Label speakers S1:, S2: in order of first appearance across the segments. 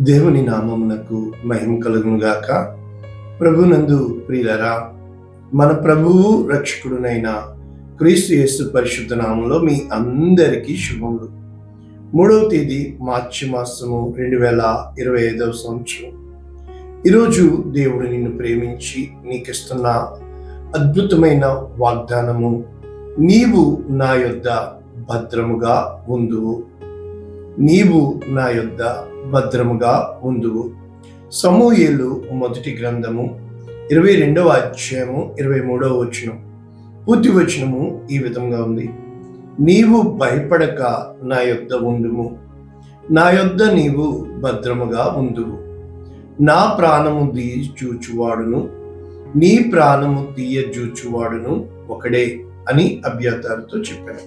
S1: దేవుని నామమునకు మహిమ కలుగును గాక. ప్రభునందు ప్రియులరా, మన ప్రభువు రక్షకుడునైన క్రీస్తు యేసు పరిశుద్ధ నామంలో మీ అందరికీ శుభములు. 3వ తేదీ మార్చి మాసము 2025వ సంవత్సరం. ఈరోజు దేవుడు నిన్ను ప్రేమించి నీకిస్తున్న అద్భుతమైన వాగ్దానము, నీవు నా యొద్ద భద్రముగా ఉందువు. నీవు నా యొద్ద భద్రముగా ఉందువు. సమూయేలు మొదటి గ్రంథము 22వ అధ్యాయము 23వ వచనం. పూర్తి వచనము ఈ విధంగా ఉంది: నీవు భయపడక నా యొద్ద ఉండుము, నా యొద్ద నీవు భద్రముగా ఉందువు. నా ప్రాణము తీయజూచువాడును నీ ప్రాణము తీయజూచువాడును ఒకడే అని అబ్యాతారుతో చెప్పారు.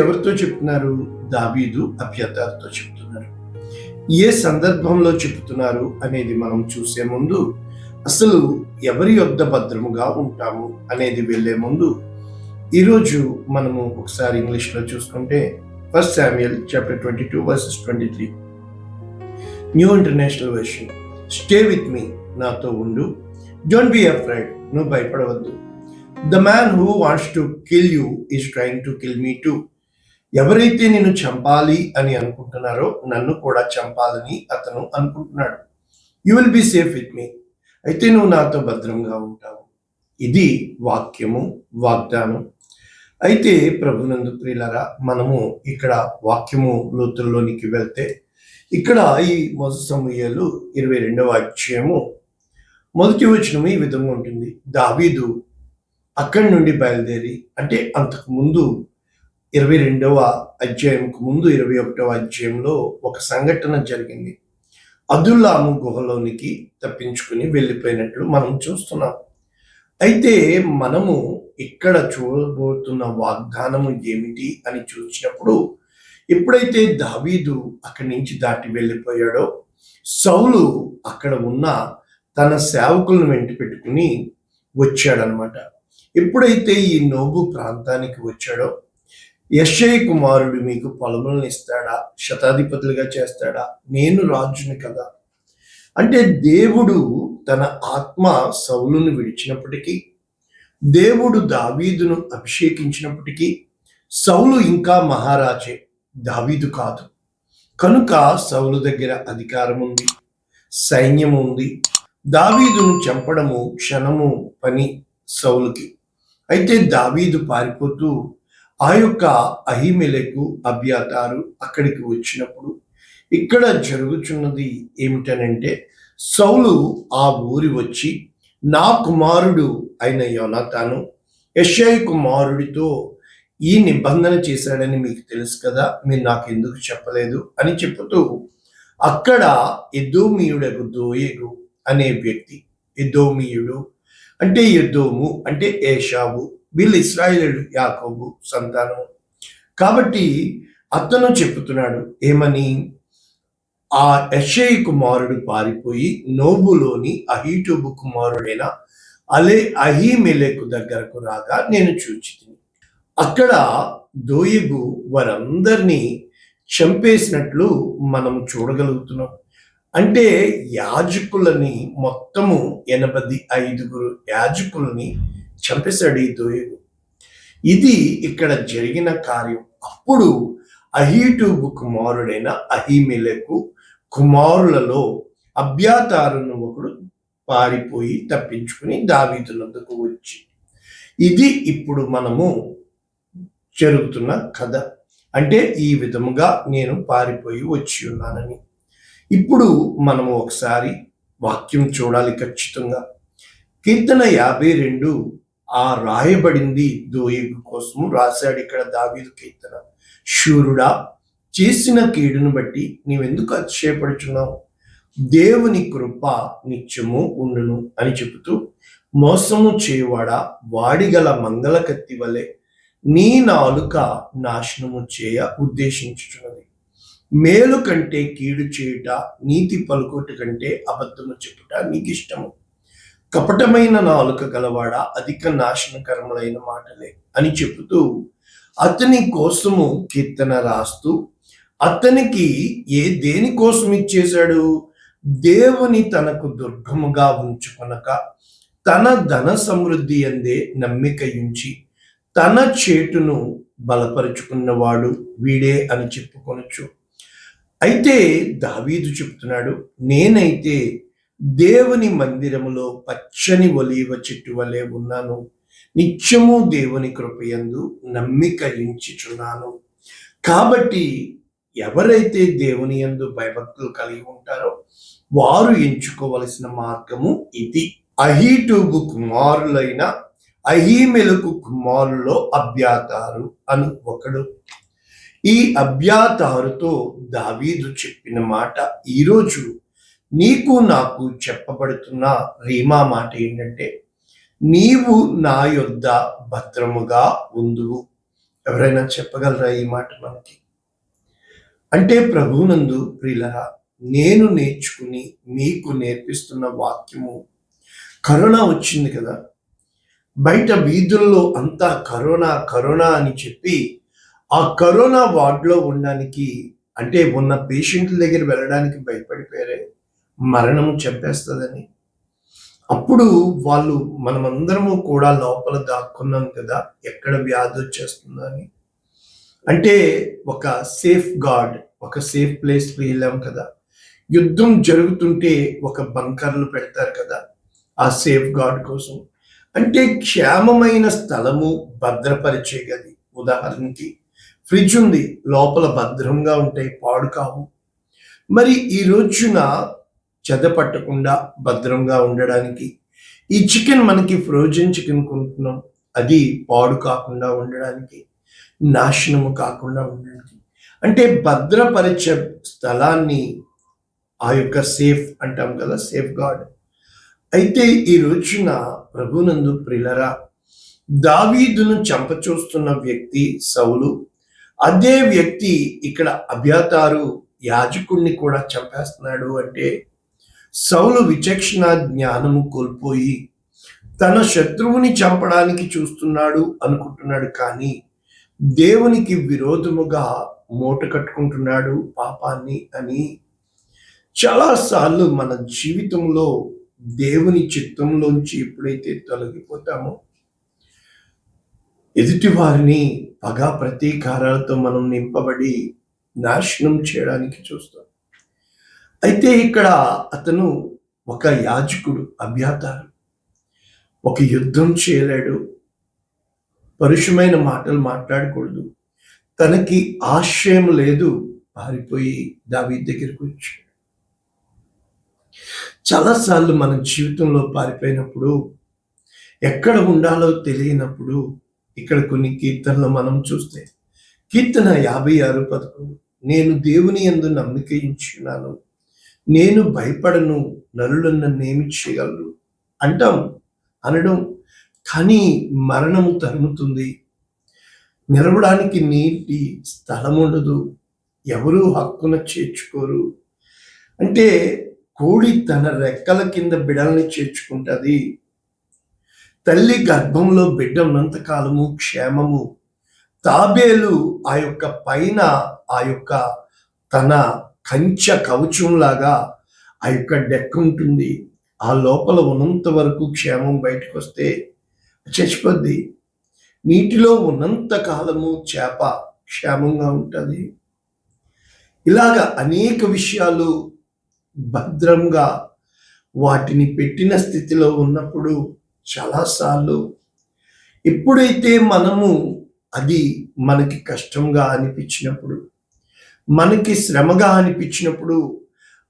S1: ఎవరితో చెప్తున్నారు? దావీదు అబ్యాతారుతో చెప్తున్నారు. ఏ సందర్భంలో చెప్తున్నారు అనేది మనం చూసే ముందు, అసలు ఎవరి యొద్ద భద్రముగా ఉంటాము అనేది వెళ్లే ముందు, ఈరోజు మనము ఒకసారి ఇంగ్లీష్లో చూసుకుంటే 1 Samuel chapter 22 verses 23, new international version. Stay with me, నాతో ఉండు. డోంట్ బి అఫ్రైడ్, నువ్వు భయపడవద్దు. The man who wants to kill you is trying to kill me too. ఎవరైతే నిన్ను చంపాలి అని అనుకుంటున్నారో నన్ను కూడా చంపాలని అతను అనుకుంటున్నాడు. You will be safe with me, అయితే నువ్వు నాతో భద్రంగా ఉంటావు. ఇది వాక్యము, వాగ్దానం. అయితే ప్రభునందు ప్రియులారా, మనము ఇక్కడ వాక్యము లోతుల్లోనికి వెళ్తే, ఇక్కడ ఈ మొదటి సమూయేలు 22వ అధ్యాయము మొదటి వచనం ఈ విధంగా ఉంటుంది: దావీదు అక్కడి నుండి బయలుదేరి, అంటే అంతకు ముందు 22వ అధ్యాయంకు ముందు 21వ అధ్యాయంలో ఒక సంఘటన జరిగింది. అదుల్లాము గుహలోనికి తప్పించుకుని వెళ్ళిపోయినట్లు మనం చూస్తున్నాం. అయితే మనము ఇక్కడ చూడబోతున్న వాగ్దానము ఏమిటి అని చూసినప్పుడు, ఎప్పుడైతే దావీదు అక్కడి నుంచి దాటి వెళ్ళిపోయాడో, సౌలు అక్కడ ఉన్న తన సేవకులను వెంట పెట్టుకుని వచ్చాడనమాట. ఎప్పుడైతే ఈ నోబు ప్రాంతానికి వచ్చాడో, యెష్షయి కుమారుడు మీకు పొలములను ఇస్తాడా, శతాధిపతులుగా చేస్తాడా, నేను రాజుని కదా అంటే, దేవుడు తన ఆత్మ సౌలును విడిచినప్పటికీ, దేవుడు దావీదును అభిషేకించినప్పటికీ, సౌలు ఇంకా మహారాజే, దావీదు కాదు. కనుక సౌలు దగ్గర అధికారం ఉంది, సైన్యం ఉంది. దావీదును చంపడము క్షణము పని సౌలుకి. అయితే దావీదు పారిపోతూ ఆ యొక్క అహీమెలెకు, అబ్యాతారు అక్కడికి వచ్చినప్పుడు, ఇక్కడ జరుగుతున్నది ఏమిటనంటే, సౌలు ఆ ఊరి వచ్చి నా కుమారుడు అయిన యోనాతాను యెష్షయి కుమారుడితో ఈ నిబంధన చేశాడని మీకు తెలుసు కదా, మీరు నాకు ఎందుకు చెప్పలేదు అని చెప్పుతూ, అక్కడ ఎదోమీయుడకు దోయేగు అనే వ్యక్తి, ఎదోమీయుడు అంటే ఎదోము అంటే ఏషావు, వీళ్ళు ఇశ్రాయేలు యాకోబు సంతానము. కాబట్టి అతను చెప్తున్నాడు ఏమని, ఆ యెష్షయి కుమారుడు పారిపోయి నోబులోని అహీటూబు కుమారుడైన అహీమెలెకు దగ్గరకు రాగా నేను చూచితిని. అక్కడ దోయేగు వారందరినీ చంపేసినట్లు మనం చూడగలుగుతున్నాం. అంటే యాజకులని మొత్తము 85 యాజకులని చంపేశాడు ఈ దోయేగు. ఇది ఇక్కడ జరిగిన కార్యం. అప్పుడు అహీటూబు కుమారుడైన అహీమెలెకు కుమారులలో అబ్యాతారును ఒకడు పారిపోయి తప్పించుకుని దావీదునొద్దకు వచ్చి, ఇది ఇప్పుడు మనము జరుగుతున్న కథ. అంటే ఈ విధముగా నేను పారిపోయి వచ్చి ఉన్నానని. ఇప్పుడు మనము ఒకసారి వాక్యం చూడాలి ఖచ్చితంగా. కీర్తన 52 ఆ రాయబడింది దోయేగు కోసము రాశాడు ఇక్కడ దావీదు కీర్తన. శూరుడా, చేసిన కీడును బట్టి నీవెందుకు అతిశయపడుచున్నావు? దేవుని కృప నిత్యము ఉండును అని చెబుతూ, మోసము చేయువాడా, వాడిగల మంగళ కత్తి వలె నీ నాలుక నాశనము చేయ ఉద్దేశించుచున్నది. మేలు కంటే కీడు చేయుట, నీతి పలుకుట కంటే అబద్ధము చెప్పుట నీకు ఇష్టము. కపటమైన నాలుక గలవాడ, అధిక నాశనకరములైన మాటలే అని చెబుతూ అతని కోసము కీర్తన రాస్తూ అతనికి దేనికోసం ఇచ్చేశాడు? దేవుని తనకు దుర్గముగా ఉంచుకొనక తన ధన సమృద్ధి అందే నమ్మిక ఉంచి తన చేటును బలపరుచుకున్నవాడు వీడే అని చెప్పుకొనొచ్చు. అయితే దావీదు చెప్తున్నాడు, నేనైతే దేవుని మందిరములో పచ్చని ఒలీవ చెట్టు వలె ఉన్నాను, నిత్యము దేవుని కృపయందు నమ్మిక ఉంచుచున్నాను. కాబట్టి ఎవరైతే దేవుని యందు భయభక్తులు కలిగి ఉంటారో వారు ఎంచుకోవలసిన మార్గము ఇది. అహీటూబు కుమారులైన అహీమెలకు కుమారులో అబ్యాతారు అని ఒకడు. ఈ అబ్యాతారుతో దావీదు చెప్పిన మాట ఈరోజు నీకు నాకు చెప్పబడుతున్న రీమా మాట ఏంటంటే, నీవు నా యొద్ద భద్రముగా ఉందువు. ఎవరైనా చెప్పగలరా ఈ మాట మనకి? అంటే ప్రభువునందు ప్రియులరా, నేను నేర్చుకుని మీకు నేర్పిస్తున్న వాక్యము, కరోనా వచ్చింది కదా, బయట వీధుల్లో అంతా కరోనా కరోనా అని చెప్పి ఆ కరోనా వార్డులో ఉండడానికి, అంటే ఉన్న పేషెంట్ల దగ్గర వెళ్ళడానికి భయపడిపోయారే, మరణము చంపేస్తుందని. అప్పుడు వాళ్ళు మనమందరము కూడా లోపల దాక్కున్నాం కదా, ఎక్కడ వ్యాధి వచ్చేస్తుందో అని. అంటే ఒక సేఫ్ గార్డ్, ఒక సేఫ్ ప్లేస్కి వెళ్ళాం కదా. యుద్ధం జరుగుతుంటే ఒక బంకర్లు పెడతారు కదా, ఆ సేఫ్ గార్డ్ కోసం. అంటే క్షేమమైన స్థలము, భద్రపరిచే గది. ఉదాహరణకి ఫ్రిడ్జ్ ఉంది, లోపల భద్రంగా ఉంటాయి, పాడు కావు. మరి ఈ రోజున చెద పట్టకుండా భద్రంగా ఉండడానికి ఈ చికెన్, మనకి ఫ్రోజన్ చికెన్ కొంటున్నాం, అది పాడు కాకుండా ఉండడానికి, నాశనము కాకుండా ఉండడానికి, అంటే భద్రపరిచే స్థలాన్ని ఆ యొక్క సేఫ్ అంటాం కదా, సేఫ్ గార్డ్. అయితే ఈ రోజున ప్రభునందు ప్రియులరా, దావీదును చంపచూస్తున్న వ్యక్తి సౌలు, అదే వ్యక్తి ఇక్కడ అబ్యాతారు యాజకుడిని కూడా చంపేస్తున్నాడు. అంటే సౌలు విచక్షణ జ్ఞానము కోల్పోయి తన శత్రువుని చంపడానికి చూస్తున్నాడు అనుకుంటున్నాడు, కానీ దేవునికి విరోధముగా మూట కట్టుకుంటున్నాడు పాపాన్ని అని. చాలాసార్లు మన జీవితంలో దేవుని చిత్తంలోంచి ఎప్పుడైతే తొలగిపోతామో, ఎదుటి వారిని పగా ప్రతీకారాలతో మనం నింపబడి నాశనం చేయడానికి చూస్తాం. అయితే ఇక్కడ అతను ఒక యాజకుడు, అబ్యాతారు, ఒక యుద్ధం చేయలేడు, పరుషమైన మాటలు మాట్లాడకూడదు, తనకి ఆశయం లేదు, పారిపోయి దావీదు దగ్గరికి వచ్చాడు. చాలాసార్లు మన జీవితంలో పారిపోయినప్పుడు, ఎక్కడ ఉండాలో తెలియనప్పుడు, ఇక్కడ కొన్ని కీర్తనలు మనం చూస్తే, కీర్తన 56:11, నేను దేవుని యందు నమ్మిక ఉంచున్నాను, నేను భయపడను, నరులు నన్నేమి చేయగలరు అంటాం, అనడం. కానీ మరణము తరుముతుంది, నిలవడానికి నీటి స్థలం ఉండదు, ఎవరూ హక్కున చేర్చుకోరు. అంటే కోడి తన రెక్కల కింద బిడల్ని చేర్చుకుంటుంది, తల్లి గర్భంలో బిడ్డ ఉన్నంత కాలము క్షేమము. తాబేలు ఆ యొక్క పైన ఆ యొక్క తన కంచె కవచంలాగా ఆ యొక్క డెక్క ఉంటుంది, ఆ లోపల ఉన్నంత వరకు క్షేమం, బయటకు వస్తే చచ్చిపోద్ది. నీటిలో ఉన్నంత కాలము చేప క్షేమంగా ఉంటుంది. ఇలాగ అనేక విషయాలు భద్రంగా వాటిని పెట్టిన స్థితిలో ఉన్నప్పుడు, చాలాసార్లు ఎప్పుడైతే మనము అది మనకి కష్టంగా అనిపించినప్పుడు, మనకి శ్రమగా అనిపించినప్పుడు,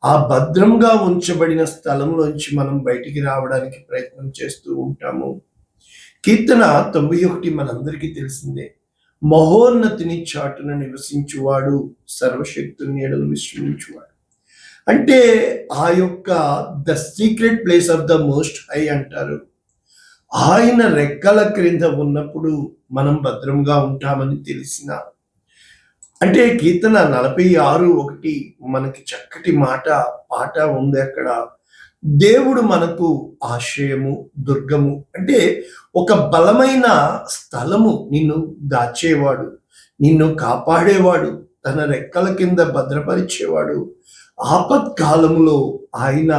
S1: ఆ భద్రంగా ఉంచబడిన స్థలంలోంచి మనం బయటికి రావడానికి ప్రయత్నం చేస్తూ ఉంటాము. కీర్తన 91 మనందరికీ తెలిసిందే, మహోన్నతిని చాటున నివసించువాడు, సర్వశక్తుని నీడను విశ్రమించువాడు. అంటే ఆ యొక్క the secret place of the most high అంటారు. ఆయన రెక్కల క్రింద ఉన్నప్పుడు మనం భద్రంగా ఉంటామని తెలిసిన, అంటే కీర్తన 46:1 మనకి చక్కటి పాట ఉంది అక్కడ. దేవుడు మనకు ఆశ్రయము, దుర్గము, అంటే ఒక బలమైన స్థలము, నిన్ను దాచేవాడు, నిన్ను కాపాడేవాడు, తన రెక్కల కింద భద్రపరిచేవాడు. ఆపత్కాలంలో ఆయన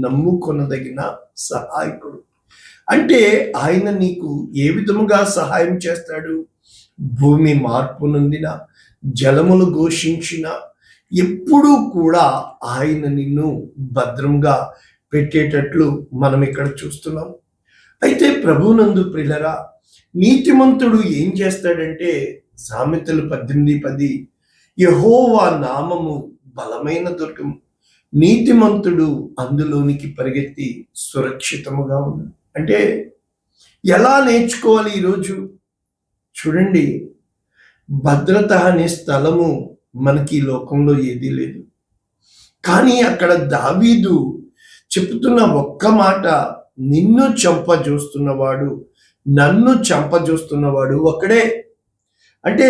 S1: నమ్ముకొనదగిన సహాయకుడు. అంటే ఆయన నీకు ఏ విధముగా సహాయం చేస్తాడు? భూమి మార్పు నొందిన, జలములు ఘోషించిన, ఎప్పుడూ కూడా ఆయన నిన్ను భద్రంగా పెట్టేటట్లు మనం ఇక్కడ చూస్తున్నాం. అయితే ప్రభునందు ప్రియులరా, నీతిమంతుడు ఏం చేస్తాడంటే, సామెతలు 18:10, యెహోవా నామము బలమైన దుర్గము, నీతిమంతుడు అందులోనికి పరిగెత్తి సురక్షితముగా ఉన్నాడు. అంటే ఎలా నేర్చుకోవాలి ఈరోజు? చూడండి, భద్రత అనే స్థలము మనకి ఈ లోకంలో ఏదీ లేదు. కానీ అక్కడ దావీదు చెప్తున్న ఒక్క మాట, నిన్ను చంపజూస్తున్నవాడు, నన్ను చంపజూస్తున్నవాడు ఒకడే. అంటే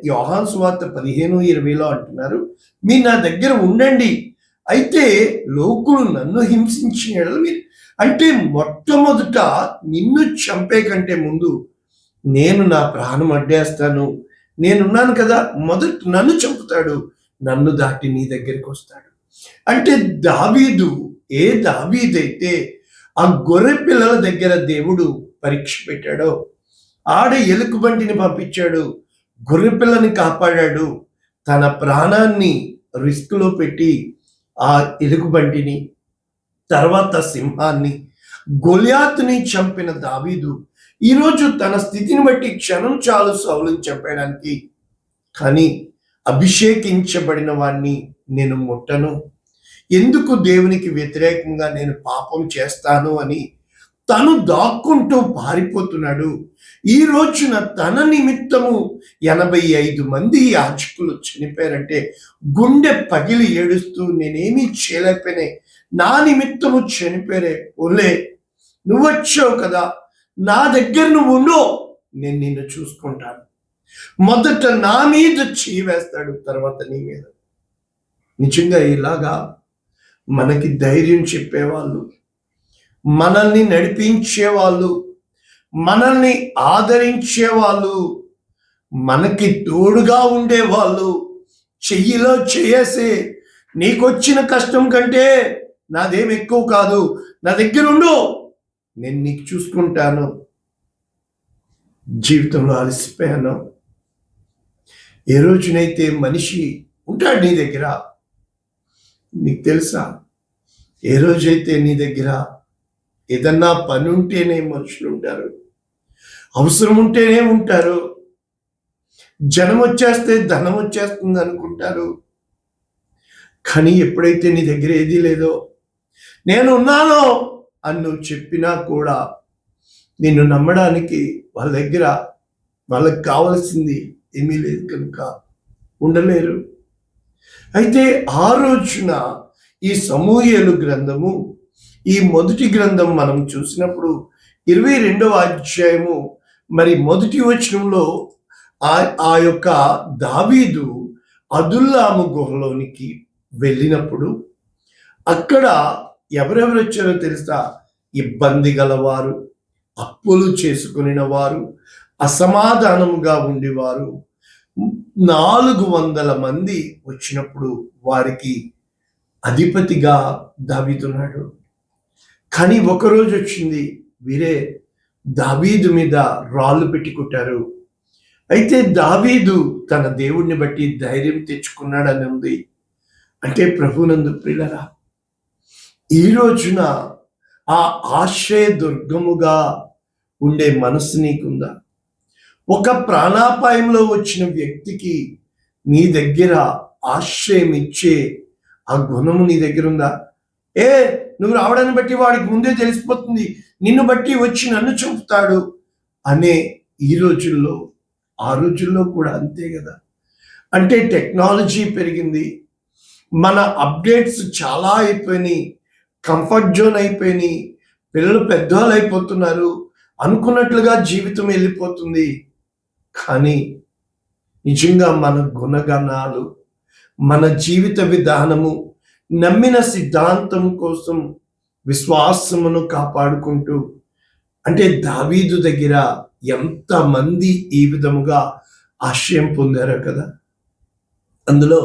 S1: యోహాను సువార్త 15:20లో అంటున్నారు, మీరు నా దగ్గర ఉండండి, అయితే లోకులు నన్ను హింసించిన యెడల మీరు, అంటే మొట్టమొదట నిన్ను చంపే కంటే ముందు నేను నా ప్రాణం అడ్డేస్తాను, నేనున్నాను కదా, మొదట నన్ను చంపుతాడు, నన్ను దాటి నీ దగ్గరికి వస్తాడు. అంటే దావీదైతే ఆ గొర్రె పిల్లల దగ్గర దేవుడు పరీక్ష పెట్టాడో, ఆడ ఎలుకబంటిని పంపించాడు, గొర్రె పిల్లని కాపాడాడు, తన ప్రాణాన్ని రిస్క్లో పెట్టి ఆ ఎలుకబంటిని, తర్వాత సింహాన్ని, గొలియాతుని చంపిన దావీదు ఈరోజు తన స్థితిని బట్టి క్షణం చాలు సౌలుని చంపేయడానికి, కానీ అభిషేకించబడిన వాణ్ణి నేను ముట్టను, ఎందుకు దేవునికి వ్యతిరేకంగా నేను పాపం చేస్తాను అని తను దాక్కుంటూ పారిపోతున్నాడు. ఈ రోజున తన నిమిత్తము 85 మంది యాజకులు చనిపోయారంటే గుండె పగిలి ఏడుస్తూ, నేనేమీ చేయలేకపోయినా, నా నిమిత్తము చనిపోయారే, ఓలే నువ్వు వచ్చావు కదా, నా దగ్గర నువ్వు ఉండు, నేను నిన్ను చూసుకుంటాను. మొదట నా మీద చేయి వేస్తాడు, తర్వాత నీ మీద. నిజంగా ఇలాగా మనకి ధైర్యం చెప్పేవాళ్ళు, మనల్ని నడిపించేవాళ్ళు, మనల్ని ఆదరించేవాళ్ళు, మనకి తోడుగా ఉండేవాళ్ళు, చెయ్యిలో చేసి నీకొచ్చిన కష్టం కంటే నాదేం ఎక్కువ కాదు, నా దగ్గర ఉండు, నేను నీకు చూసుకుంటాను, జీవితంలో అలసిపోయాను. ఏ రోజునైతే మనిషి ఉంటాడు నీ దగ్గర, నీకు తెలుసా, ఏ రోజైతే నీ దగ్గర ఏదన్నా పని ఉంటేనే మనుషులు ఉంటారు, అవసరం ఉంటేనే ఉంటారు, జనం వచ్చేస్తే ధనం వచ్చేస్తుంది అనుకుంటారు. కానీ ఎప్పుడైతే నీ దగ్గర ఏదీ లేదో, నేను ఉన్నాను అని నువ్వు చెప్పినా కూడా నిన్ను నమ్మడానికి వాళ్ళ దగ్గర వాళ్ళకి కావాల్సింది ఏమీ లేదు కనుక ఉండలేరు. అయితే ఆ రోజున ఈ సమూయేలు గ్రంథము, ఈ మొదటి గ్రంథం మనం చూసినప్పుడు 22వ అధ్యాయము మరి మొదటి వచనంలో ఆ యొక్క దావీదు అదుల్లాము గుహలోనికి వెళ్ళినప్పుడు అక్కడ ఎవరెవరు వచ్చారో తెలుసా? ఇబ్బంది గలవారు, అప్పులు చేసుకుని వారు, అసమాధానముగా ఉండేవారు 400 మంది వచ్చినప్పుడు వారికి అధిపతిగా దావీదున్నాడు. కానీ ఒకరోజు వచ్చింది, వీరే దావీదు మీద రాళ్ళు పెట్టి కొట్టారు. అయితే దావీదు తన దేవుడిని బట్టి ధైర్యం తెచ్చుకున్నాడని ఉంది. అంటే ప్రభునందు ప్రియులరా, ఈ రోజున ఆ ఆశ్రయ దుర్గముగా ఉండే మనసు నీకుందా? ఒక ప్రాణాపాయంలో వచ్చిన వ్యక్తికి నీ దగ్గర ఆశ్రయం ఇచ్చే ఆ గుణము నీ దగ్గర ఉందా? నువ్వు రావడాన్ని బట్టి వాడికి ముందే తెలిసిపోతుంది, నిన్ను బట్టి వచ్చి నన్ను చంపుతాడు అనే ఈ రోజుల్లో, ఆ రోజుల్లో కూడా అంతే కదా. అంటే టెక్నాలజీ పెరిగింది, మన అప్డేట్స్ చాలా అయిపోయినాయి, కంఫర్ట్ జోన్ అయిపోయినాయి, పిల్లలు పెద్దవాళ్ళు అయిపోతున్నారు, అనుకున్నట్లుగా జీవితం వెళ్ళిపోతుంది. కానీ నిజంగా మన గుణగణాలు, మన జీవిత విధానము, నమ్మిన సిద్ధాంతం కోసం విశ్వాసమును కాపాడుకుంటూ, అంటే దావీదు దగ్గర ఎంతమంది ఈ విధముగా ఆశ్రయం పొందారో కదా. అందులో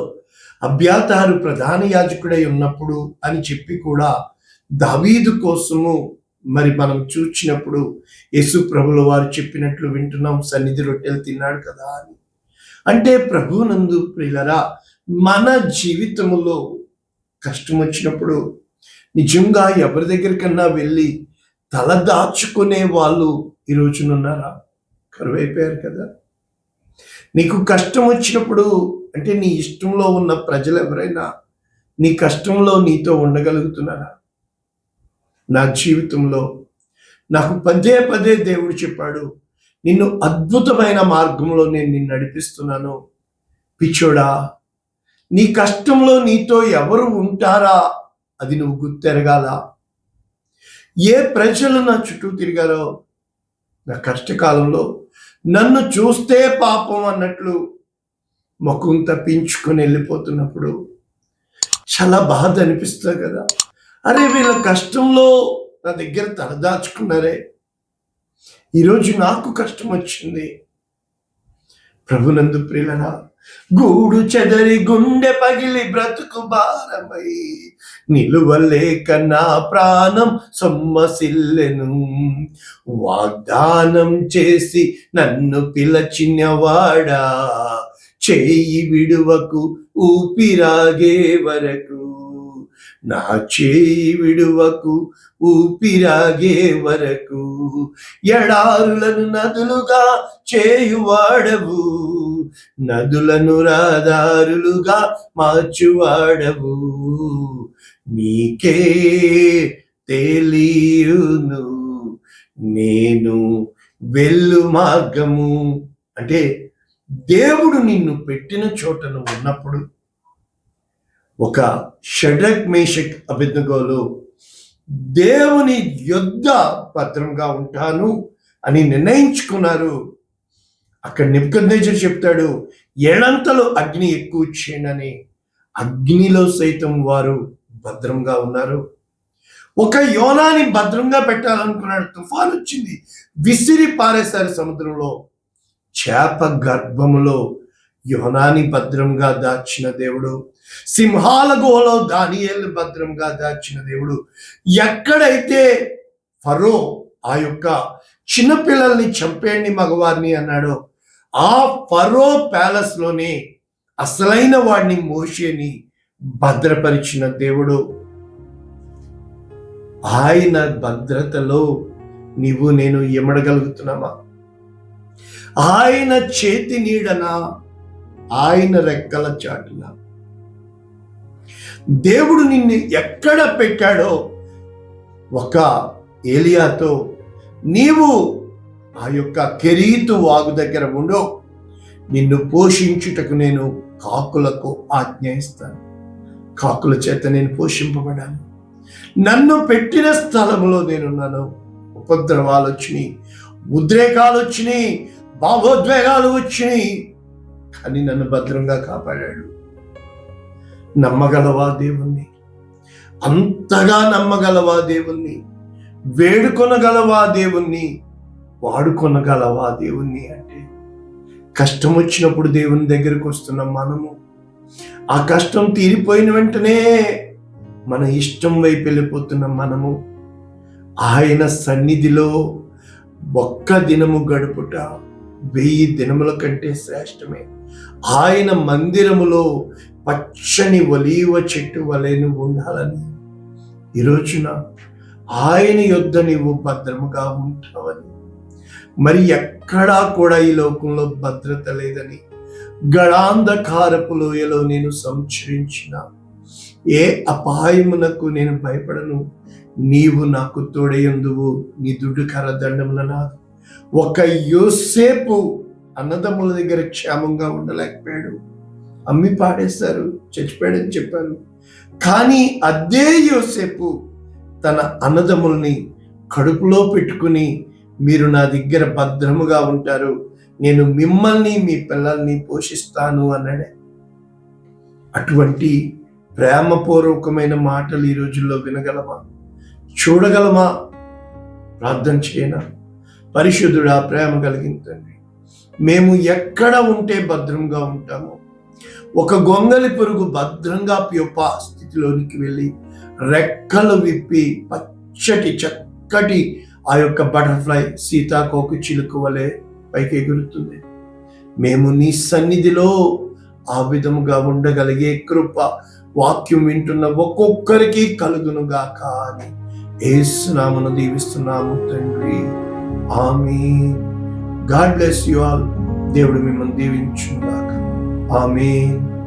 S1: అబ్యాతారు ప్రధాన యాజకుడై ఉన్నప్పుడు అని చెప్పి కూడా దావీదు కోసము మరి మనం చూచినప్పుడు యేసు ప్రభుల వారు చెప్పినట్లు వింటున్నాం, సన్నిధి రొట్టెలు తిన్నాడు కదా అని. అంటే ప్రభువునందు ప్రియులరా, మన జీవితంలో కష్టం వచ్చినప్పుడు నిజంగా ఎవరి దగ్గరికన్నా వెళ్ళి తల దాచుకునే వాళ్ళు ఈ రోజునున్నారా? కరువైపోయారు కదా. నీకు కష్టం వచ్చినప్పుడు అంటే నీ ఇష్టంలో ఉన్న ప్రజలు ఎవరైనా నీ కష్టంలో నీతో ఉండగలుగుతున్నారా? నా జీవితంలో నాకు పదే పదే దేవుడు చెప్పాడు, నిన్ను అద్భుతమైన మార్గంలో నేను నిన్ను నడిపిస్తున్నాను. పిచ్చోడా, నీ కష్టంలో నీతో ఎవరు ఉంటారా అది నువ్వు గుర్తెరగాల. ఏ ప్రజలు నా చుట్టూ తిరిగారో నా కష్టకాలంలో నన్ను చూస్తే పాపం అన్నట్లు ముఖం తప్పించుకొని వెళ్ళిపోతున్నప్పుడు చాలా బాధ అనిపిస్తుంది కదా. అరే, వీళ్ళ కష్టంలో నా దగ్గర తలదాచుకున్నారే, ఈరోజు నాకు కష్టం వచ్చింది. ప్రభునందు ప్రియులరా, గూడు చెదరి గుండె పగిలి బ్రతుకు భారమై నిలువలేక నా ప్రాణం సొమ్మసిల్లెను. వాగ్దానం చేసి నన్ను పిలచినవాడా, చేయి విడువకు ఊపిరాగే వరకు, నా చేయి విడువకు ఊపిరాగే వరకు. ఎడారులను నదులుగా చేయువాడవు, నదులను రహదారులుగా మార్చువాడవు. నీకే తెలియును నేను వెళ్ళు మార్గము. అంటే దేవుడు నిన్ను పెట్టిన చోటను ఉన్నప్పుడు ఒక షడ్రక్ మేషక్ అబేద్నెగోలు దేవుని యొద్ద భద్రంగా ఉంటాను అని నిర్ణయించుకున్నారు. అక్కడ నెబుకద్నెజరు చెప్తాడు, ఏడంతలు అగ్ని ఎక్కువ చేయనని. అగ్నిలో సైతం వారు భద్రంగా ఉన్నారు. ఒక యోనాని భద్రంగా పెట్టాలనుకున్నాడు, తుఫాన్ వచ్చింది, విసిరి పారేశారు సముద్రంలో. చేప గర్భములో యోనాని భద్రంగా దాచిన దేవుడు, సింహాల గుహలో దానియేలును భద్రంగా దాచిన దేవుడు. ఎక్కడైతే ఫరో ఆ యొక్క చిన్నపిల్లల్ని చంపేయండి మగవారిని అన్నాడో, ఆ ఫరో ప్యాలెస్ లోనే అసలైన వాడిని మోషేని భద్రపరిచిన దేవుడు. ఆయన భద్రతలో నీవు నేను ఎమడగలుగుతున్నామా? ఆయన చేతి నీడనా, ఆయన రెక్కల చాటున దేవుడు నిన్ను ఎక్కడ పెట్టాడో, ఒక ఏలియాతో నీవు ఆ యొక్క కెరీతు వాగు దగ్గర ఉండు, నిన్ను పోషించుటకు నేను కాకులకు ఆజ్ఞ ఇస్తాను. కాకుల చేత నేను పోషింపబడాను. నన్ను పెట్టిన స్థలంలో నేనున్నాను. ఉపద్రవాలు వచ్చినాయి, ఉద్రేకాలు వచ్చినాయి, భావోద్వేగాలు వచ్చినాయి, కానీ నన్ను భద్రంగా కాపాడాడు. నమ్మగలవా దేవుణ్ణి? అంతగా నమ్మగలవా దేవుణ్ణి? వేడుకొనగలవా దేవుణ్ణి? వాడుకొనగలవా దేవుణ్ణి? అంటే కష్టం వచ్చినప్పుడు దేవుని దగ్గరకు వస్తున్నాం మనము. ఆ కష్టం తీరిపోయిన వెంటనే మన ఇష్టం వైపు వెళ్ళిపోతున్నాం మనము. ఆయన సన్నిధిలో ఒక్క దినము గడుపుట 1000 దినముల కంటే శ్రేష్టమే. ఆయన మందిరములో పచ్చని ఒలీవ చెట్టు వలె నువ్వు ఉండాలని, ఈరోజున ఆయన యొద్ద నీవు భద్రముగా ఉంటావని, మరి ఎక్కడా కూడా ఈ లోకంలో భద్రత లేదని, గడాంధకారపు లోయలో నేను సంచరించిన ఏ అపాయమునకు నేను భయపడను, నీవు నాకు తోడయందువు, నీ దుడ్డు కరదండమున నాకు. ఒక యోసేపు అన్నదమ్ముల దగ్గర క్షేమంగా ఉండలేకపోయాడు, అమ్మి పాడేశారు, చచ్చిపోయాడని చెప్పాను. కానీ అదే యోసేపు తన అన్నదమ్ముల్ని కడుపులో పెట్టుకుని, మీరు నా దగ్గర భద్రముగా ఉంటారు, నేను మిమ్మల్ని మీ పిల్లల్ని పోషిస్తాను అన్నాడే. అటువంటి ప్రేమపూర్వకమైన మాటలు ఈ రోజుల్లో వినగలమా? చూడగలమా? ప్రార్థన చేయనా? పరిశుద్ధుడా, ప్రేమ కలిగిన తండ్రి, మేము ఎక్కడ ఉంటే భద్రంగా ఉంటామో ఒక గొంగలి పురుగు భద్రంగా ప్యూపా స్థితిలోనికి వెళ్ళి రెక్కలు విప్పి పచ్చటి చక్కటి ఆ యొక్క బటర్ఫ్లై సీతాకోక చిలుక వలె పైకి ఎగురుతుంది. మేము నీ సన్నిధిలో ఆ విధముగా ఉండగలిగే కృప వాక్యం వింటున్న ఒక్కొక్కరికి కలుగునుగాక అని యేసు నామమున దీవిస్తున్నాము తండ్రి. Amen. God bless you all. దేవుడు మిమ్మల్ని దీవించునుగాక. ఆమేన్.